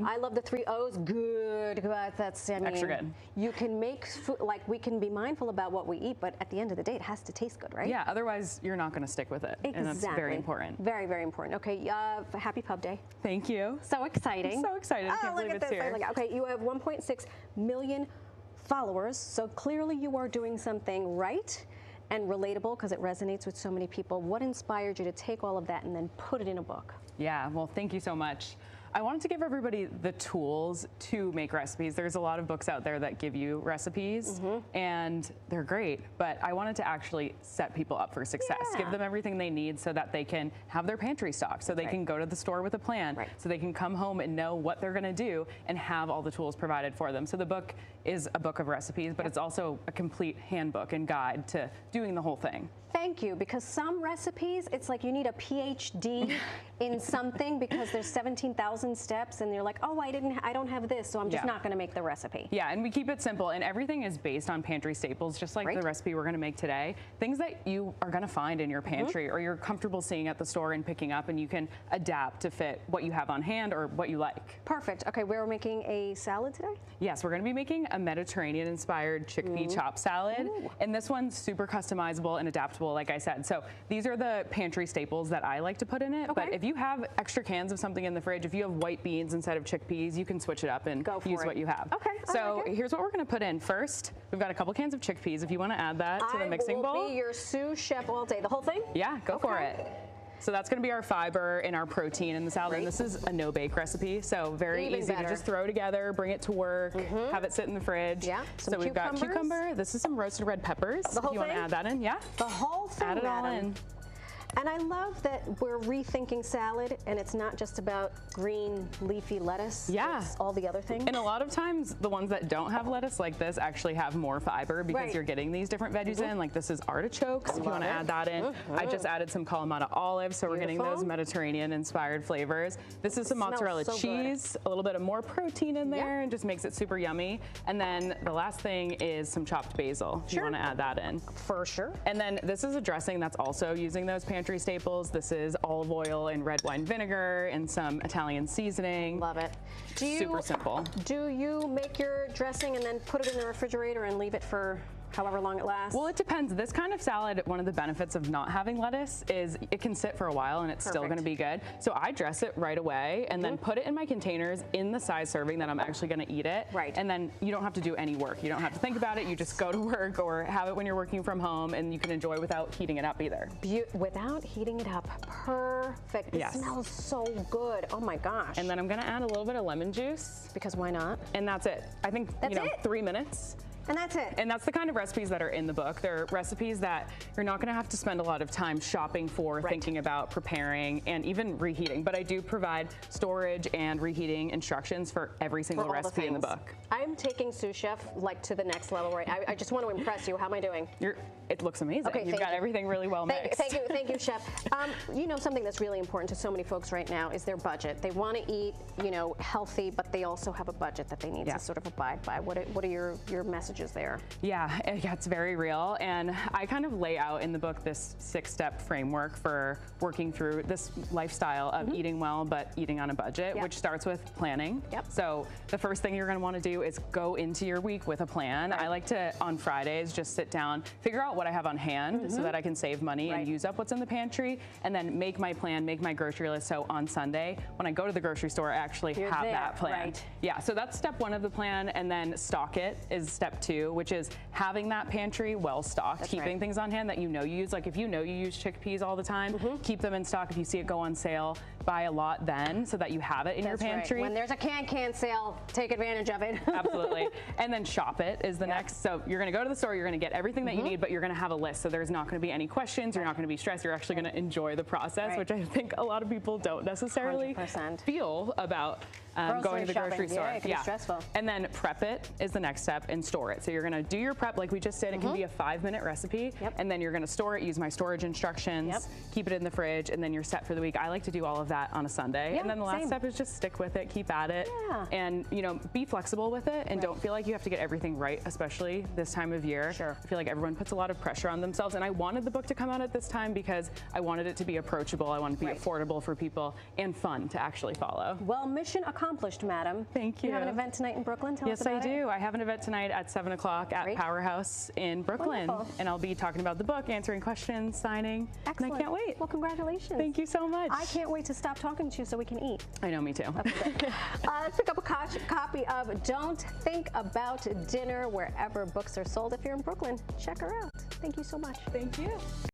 I love the 3 O's, good. That's, I mean, extra good. You can make food, like we can be mindful about what we eat, but at the end of the day, it has to taste good, right? Yeah, otherwise you're not going to stick with it. Exactly. And that's very important. Very, very important. Okay, happy Pub Day. Thank you. So exciting. I'm so excited. I can't believe it's here. Okay, you have 1.6 million followers, so clearly you are doing something right and relatable because it resonates with so many people. What inspired you to take all of that and then put it in a book? Yeah, well, thank you so much. I wanted to give everybody the tools to make recipes. There's a lot of books out there that give you recipes, and they're great, but I wanted to actually set people up for success, give them everything they need so that they can have their pantry stocked, so they can go to the store with a plan, so they can come home and know what they're gonna do and have all the tools provided for them. So the book is a book of recipes, but it's also a complete handbook and guide to doing the whole thing. Thank you, because some recipes, it's like you need a PhD in something because there's 17,000 steps and you're like, oh, I don't have this, so I'm just not gonna make the recipe. Yeah, and we keep it simple, and everything is based on pantry staples, just like the recipe we're gonna make today. Things that you are gonna find in your pantry or you're comfortable seeing at the store and picking up, and you can adapt to fit what you have on hand or what you like. Perfect. Okay, we're making a salad today? Yes, we're gonna be making a Mediterranean-inspired chickpea chop salad, and this one's super customizable and adaptable, like I said. So these are the pantry staples that I like to put in it, but if you have extra cans of something in the fridge, if you have white beans instead of chickpeas, you can switch it up and use what you have. Okay. So here's what we're gonna put in. First, we've got a couple cans of chickpeas. If you wanna add that to the mixing bowl. I will be your sous chef all day. The whole thing? Yeah, go for it. So that's going to be our fiber and our protein in the salad. And this is a no-bake recipe, so very easy to just throw together, bring it to work, have it sit in the fridge. Yeah. So we've got cucumber. This is some roasted red peppers. The whole if you want to add that in, the whole thing. Add it all in. And I love that we're rethinking salad, and it's not just about green leafy lettuce. Yeah. It's all the other things. And a lot of times, the ones that don't have lettuce like this actually have more fiber because you're getting these different veggies in. Like this is artichokes, if you want to add that in. I just added some Kalamata olives, so we're getting those Mediterranean-inspired flavors. This is some mozzarella cheese, a little bit of more protein in there, and just makes it super yummy. And then the last thing is some chopped basil, if you want to add that in. For sure. And then this is a dressing that's also using those pantry staples. This is olive oil and red wine vinegar and some Italian seasoning. Love it. Super simple. Do you make your dressing and then put it in the refrigerator and leave it for however long it lasts? Well, it depends. This kind of salad, one of the benefits of not having lettuce is it can sit for a while and it's still going to be good. So I dress it right away and then put it in my containers in the size serving that I'm actually going to eat it. Right. And then you don't have to do any work. You don't have to think about it. You just go to work or have it when you're working from home, and you can enjoy without heating it up either. Without heating it up. Perfect. It smells so good. Oh my gosh. And then I'm going to add a little bit of lemon juice. Because why not? And that's it. I think, 3 minutes. And that's it. And that's the kind of recipes that are in the book. They're recipes that you're not going to have to spend a lot of time shopping for, thinking about, preparing, and even reheating. But I do provide storage and reheating instructions for every single recipe in the book. I'm taking sous chef like to the next level, right? I just want to impress you. How am I doing? It looks amazing. Okay, you've got everything really well mixed. Thank you, chef. You know, something that's really important to so many folks right now is their budget. They want to eat, healthy, but they also have a budget that they need to sort of abide by. What are your messages there? Yeah, it's very real, and I kind of lay out in the book this 6-step framework for working through this lifestyle of eating well but eating on a budget, which starts with planning. So the first thing you're going to want to do is go into your week with a plan. I like to, on Fridays, just sit down, figure out what I have on hand so that I can save money and use up what's in the pantry, and then make my plan, make my grocery list, so on Sunday, when I go to the grocery store, I actually have that plan. Yeah, so that's step 1 of the plan, and then stock it is step 2, which is having that pantry well stocked, keeping things on hand that you use. Like if you use chickpeas all the time, keep them in stock. If you see it go on sale, buy a lot then so that you have it in your pantry. When there's a can sale, take advantage of it. Absolutely. And then shop it is the next. So you're going to go to the store, you're going to get everything that you need, but you're going to have a list. So there's not going to be any questions. You're not going to be stressed. You're actually going to enjoy the process, which I think a lot of people don't necessarily feel about going to the grocery store. Yeah, it can be stressful. And then prep it is the next step and store it. So you're going to do your prep like we just did. It can be a 5-minute recipe, and then you're going to store it, use my storage instructions, keep it in the fridge, and then you're set for the week. I like to do all of that on a Sunday. Yeah, and then the last same. step is just stick with it, keep at it, Yeah. and be flexible with it, and don't feel like you have to get everything right, especially this time of year. Sure. I feel like everyone puts a lot of pressure on themselves, and I wanted the book to come out at this time because I wanted it to be approachable, I wanted it to be affordable for people, and fun to actually follow. Well, mission accomplished, madam. Thank you. You have an event tonight in Brooklyn? Tell us Yes, about I it. do. I have an event tonight at 7 o'clock at Great. Powerhouse in Brooklyn. Wonderful. And I'll be talking about the book, answering questions, signing. Excellent. And I can't wait. Well, congratulations. Thank you so much. I can't wait to stop talking to you so we can eat. I know, me too. Let's pick up a copy of Don't Think About Dinner wherever books are sold. If you're in Brooklyn, check her out. Thank you so much. Thank you.